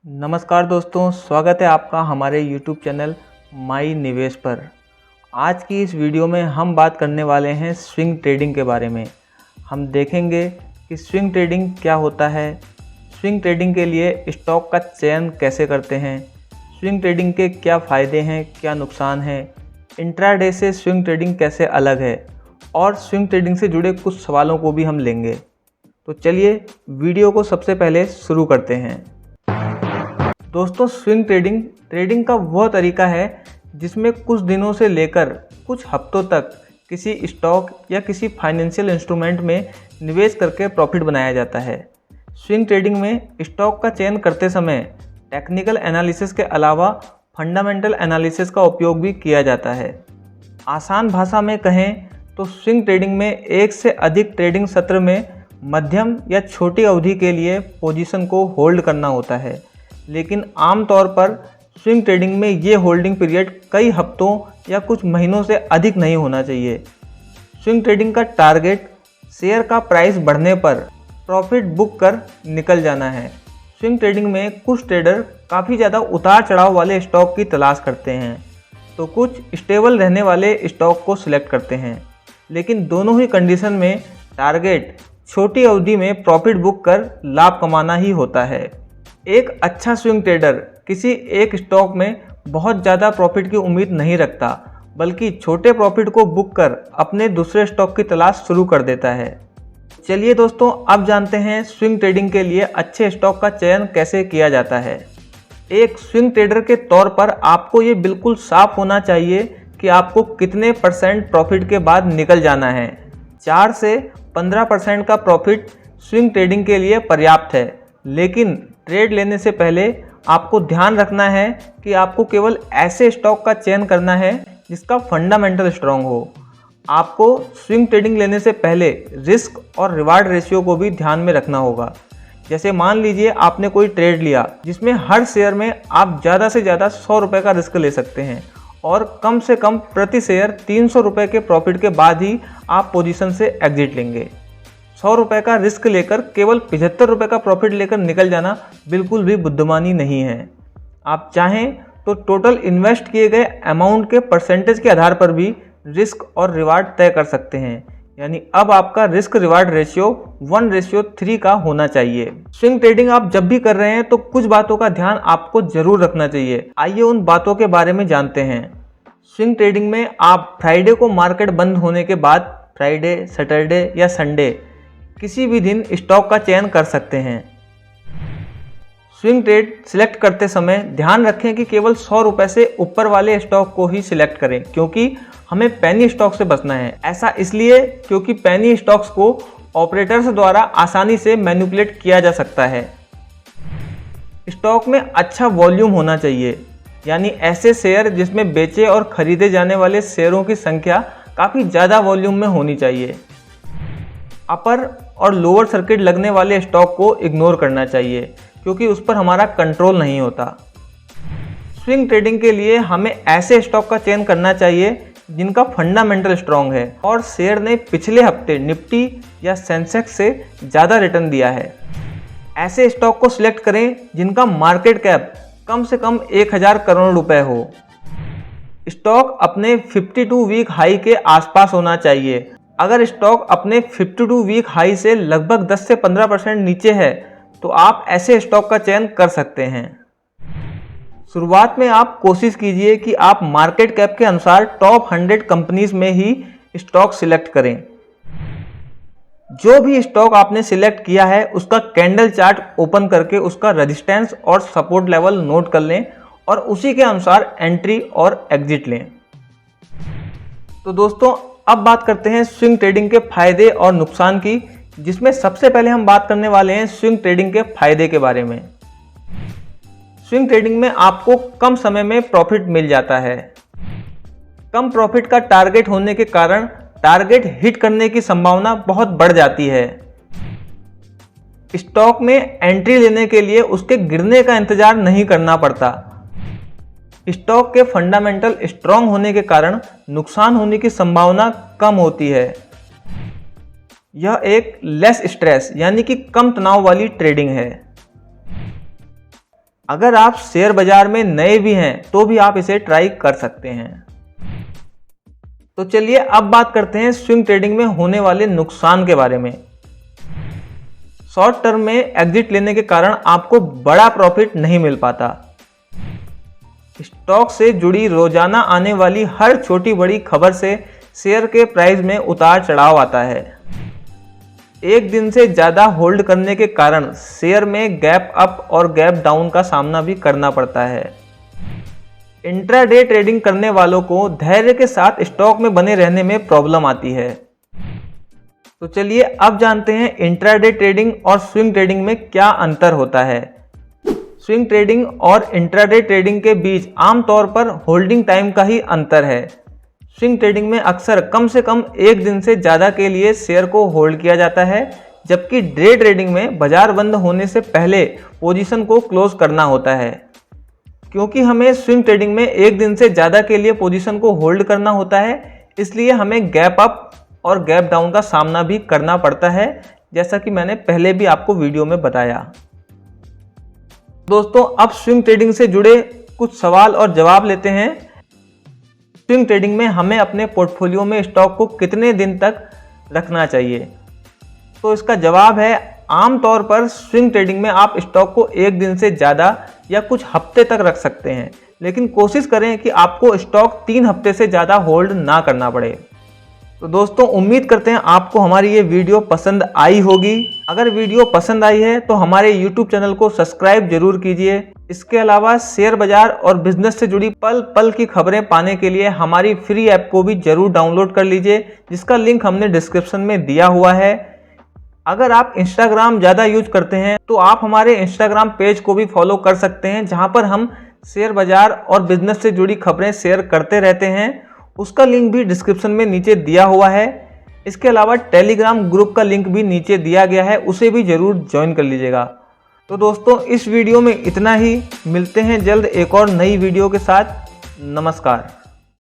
नमस्कार दोस्तों, स्वागत है आपका हमारे YouTube चैनल माई निवेश पर। आज की इस वीडियो में हम बात करने वाले हैं स्विंग ट्रेडिंग के बारे में। हम देखेंगे कि स्विंग ट्रेडिंग क्या होता है, स्विंग ट्रेडिंग के लिए स्टॉक का चयन कैसे करते हैं, स्विंग ट्रेडिंग के क्या फ़ायदे हैं, क्या नुकसान हैं, इंट्राडे से स्विंग ट्रेडिंग कैसे अलग है और स्विंग ट्रेडिंग से जुड़े कुछ सवालों को भी हम लेंगे। तो चलिए वीडियो को सबसे पहले शुरू करते हैं। दोस्तों, स्विंग ट्रेडिंग का वह तरीका है जिसमें कुछ दिनों से लेकर कुछ हफ्तों तक किसी स्टॉक या किसी फाइनेंशियल इंस्ट्रूमेंट में निवेश करके प्रॉफिट बनाया जाता है। स्विंग ट्रेडिंग में स्टॉक का चयन करते समय टेक्निकल एनालिसिस के अलावा फंडामेंटल एनालिसिस का उपयोग भी किया जाता है। आसान भाषा में कहें तो स्विंग ट्रेडिंग में एक से अधिक ट्रेडिंग सत्र में मध्यम या छोटी अवधि के लिए पोजीशन को होल्ड करना होता है, लेकिन आमतौर पर स्विंग ट्रेडिंग में ये होल्डिंग पीरियड कई हफ्तों या कुछ महीनों से अधिक नहीं होना चाहिए। स्विंग ट्रेडिंग का टारगेट शेयर का प्राइस बढ़ने पर प्रॉफिट बुक कर निकल जाना है। स्विंग ट्रेडिंग में कुछ ट्रेडर काफ़ी ज़्यादा उतार चढ़ाव वाले स्टॉक की तलाश करते हैं, तो कुछ स्टेबल रहने वाले स्टॉक को सिलेक्ट करते हैं, लेकिन दोनों ही कंडीशन में टारगेट छोटी अवधि में प्रॉफिट बुक कर लाभ कमाना ही होता है। एक अच्छा स्विंग ट्रेडर किसी एक स्टॉक में बहुत ज़्यादा प्रॉफिट की उम्मीद नहीं रखता, बल्कि छोटे प्रॉफिट को बुक कर अपने दूसरे स्टॉक की तलाश शुरू कर देता है। चलिए दोस्तों, अब जानते हैं स्विंग ट्रेडिंग के लिए अच्छे स्टॉक का चयन कैसे किया जाता है। एक स्विंग ट्रेडर के तौर पर आपको ये बिल्कुल साफ होना चाहिए कि आपको कितने % प्रॉफिट के बाद निकल जाना है। 4 से 15% का प्रॉफिट स्विंग ट्रेडिंग के लिए पर्याप्त है, लेकिन ट्रेड लेने से पहले आपको ध्यान रखना है कि आपको केवल ऐसे स्टॉक का चयन करना है जिसका फंडामेंटल स्ट्रांग हो। आपको स्विंग ट्रेडिंग लेने से पहले रिस्क और रिवार्ड रेशियो को भी ध्यान में रखना होगा। जैसे मान लीजिए आपने कोई ट्रेड लिया जिसमें हर शेयर में आप ज़्यादा से ज़्यादा 100 रुपये का रिस्क ले सकते हैं और कम से कम प्रति शेयर 300 रुपये के प्रॉफिट के बाद ही आप पोजीशन से एग्जिट लेंगे। 100 रुपये का रिस्क लेकर केवल 75 रुपये का प्रॉफिट लेकर निकल जाना बिल्कुल भी बुद्धिमानी नहीं है। आप चाहें तो टोटल इन्वेस्ट किए गए अमाउंट के परसेंटेज के आधार पर भी रिस्क और रिवार्ड तय कर सकते हैं, यानी अब आपका रिस्क रिवार्ड रेशियो 1:3 का होना चाहिए। स्विंग ट्रेडिंग आप जब भी कर रहे हैं तो कुछ बातों का ध्यान आपको जरूर रखना चाहिए। आइए उन बातों के बारे में जानते हैं। स्विंग ट्रेडिंग में आप फ्राइडे को मार्केट बंद होने के बाद फ्राइडे, सैटरडे या संडे किसी भी दिन स्टॉक का चयन कर सकते हैं। स्विंग ट्रेड सिलेक्ट करते समय ध्यान रखें कि केवल 100 रुपये से ऊपर वाले स्टॉक को ही सिलेक्ट करें, क्योंकि हमें पेनी स्टॉक से बचना है। ऐसा इसलिए क्योंकि पेनी स्टॉक्स को ऑपरेटर्स द्वारा आसानी से मैनिपुलेट किया जा सकता है। स्टॉक में अच्छा वॉल्यूम होना चाहिए, यानी ऐसे शेयर जिसमें बेचे और खरीदे जाने वाले शेयरों की संख्या काफ़ी ज़्यादा वॉल्यूम में होनी चाहिए। अपर और लोअर सर्किट लगने वाले स्टॉक को इग्नोर करना चाहिए, क्योंकि उस पर हमारा कंट्रोल नहीं होता। स्विंग ट्रेडिंग के लिए हमें ऐसे स्टॉक का चयन करना चाहिए जिनका फंडामेंटल स्ट्रांग है और शेयर ने पिछले हफ्ते निफ्टी या सेंसेक्स से ज़्यादा रिटर्न दिया है। ऐसे स्टॉक को सिलेक्ट करें जिनका मार्केट कैप कम से कम 1000 करोड़ रुपए हो। स्टॉक अपने 52 वीक हाई के आसपास होना चाहिए। अगर स्टॉक अपने 52 वीक हाई से लगभग 10 से 15% नीचे है तो आप ऐसे स्टॉक का चयन कर सकते हैं। शुरुआत में आप कोशिश कीजिए कि आप मार्केट कैप के अनुसार टॉप 100 कंपनीज में ही स्टॉक सिलेक्ट करें। जो भी स्टॉक आपने सिलेक्ट किया है उसका कैंडल चार्ट ओपन करके उसका रेजिस्टेंस और सपोर्ट लेवल नोट कर लें और उसी के अनुसार एंट्री और एग्जिट लें। तो दोस्तों, अब बात करते हैं स्विंग ट्रेडिंग के फायदे और नुकसान की, जिसमें सबसे पहले हम बात करने वाले हैं स्विंग ट्रेडिंग के फायदे के बारे में। स्विंग ट्रेडिंग में आपको कम समय में प्रॉफिट मिल जाता है। कम प्रॉफिट का टारगेट होने के कारण टारगेट हिट करने की संभावना बहुत बढ़ जाती है। स्टॉक में एंट्री लेने के लिए उसके गिरने का इंतजार नहीं करना पड़ता। स्टॉक के फंडामेंटल स्ट्रांग होने के कारण नुकसान होने की संभावना कम होती है। यह एक लेस स्ट्रेस यानी कि कम तनाव वाली ट्रेडिंग है। अगर आप शेयर बाजार में नए भी हैं तो भी आप इसे ट्राई कर सकते हैं। तो चलिए अब बात करते हैं स्विंग ट्रेडिंग में होने वाले नुकसान के बारे में। शॉर्ट टर्म में एग्जिट लेने के कारण आपको बड़ा प्रॉफिट नहीं मिल पाता। स्टॉक से जुड़ी रोजाना आने वाली हर छोटी बड़ी खबर से शेयर के प्राइस में उतार चढ़ाव आता है। एक दिन से ज़्यादा होल्ड करने के कारण शेयर में गैप अप और गैप डाउन का सामना भी करना पड़ता है। इंट्राडे ट्रेडिंग करने वालों को धैर्य के साथ स्टॉक में बने रहने में प्रॉब्लम आती है। तो चलिए अब जानते हैं इंट्राडे ट्रेडिंग और स्विंग ट्रेडिंग में क्या अंतर होता है। स्विंग ट्रेडिंग और इंट्राडे ट्रेडिंग के बीच आमतौर पर होल्डिंग टाइम का ही अंतर है। स्विंग ट्रेडिंग में अक्सर कम से कम एक दिन से ज़्यादा के लिए शेयर को होल्ड किया जाता है, जबकि डे ट्रेडिंग में बाजार बंद होने से पहले पोजीशन को क्लोज करना होता है। क्योंकि हमें स्विंग ट्रेडिंग में एक दिन से ज़्यादा के लिए पोजीशन को होल्ड करना होता है, इसलिए हमें गैप अप और गैप डाउन का सामना भी करना पड़ता है, जैसा कि मैंने पहले भी आपको वीडियो में बताया। दोस्तों अब स्विंग ट्रेडिंग से जुड़े कुछ सवाल और जवाब लेते हैं। स्विंग ट्रेडिंग में हमें अपने पोर्टफोलियो में स्टॉक को कितने दिन तक रखना चाहिए? तो इसका जवाब है, आमतौर पर स्विंग ट्रेडिंग में आप स्टॉक को एक दिन से ज़्यादा या कुछ हफ्ते तक रख सकते हैं, लेकिन कोशिश करें कि आपको स्टॉक 3 हफ्ते से ज़्यादा होल्ड ना करना पड़े। तो दोस्तों उम्मीद करते हैं आपको हमारी ये वीडियो पसंद आई होगी। अगर वीडियो पसंद आई है तो हमारे YouTube चैनल को सब्सक्राइब जरूर कीजिए। इसके अलावा शेयर बाजार और बिजनेस से जुड़ी पल पल की खबरें पाने के लिए हमारी फ्री ऐप को भी जरूर डाउनलोड कर लीजिए, जिसका लिंक हमने डिस्क्रिप्शन में दिया हुआ है। अगर आप इंस्टाग्राम ज़्यादा यूज करते हैं तो आप हमारे इंस्टाग्राम पेज को भी फॉलो कर सकते हैं, जहाँ पर हम शेयर बाजार और बिजनेस से जुड़ी खबरें शेयर करते रहते हैं। उसका लिंक भी डिस्क्रिप्शन में नीचे दिया हुआ है। इसके अलावा टेलीग्राम ग्रुप का लिंक भी नीचे दिया गया है, उसे भी जरूर ज्वाइन कर लीजिएगा। तो दोस्तों इस वीडियो में इतना ही। मिलते हैं जल्द एक और नई वीडियो के साथ। नमस्कार।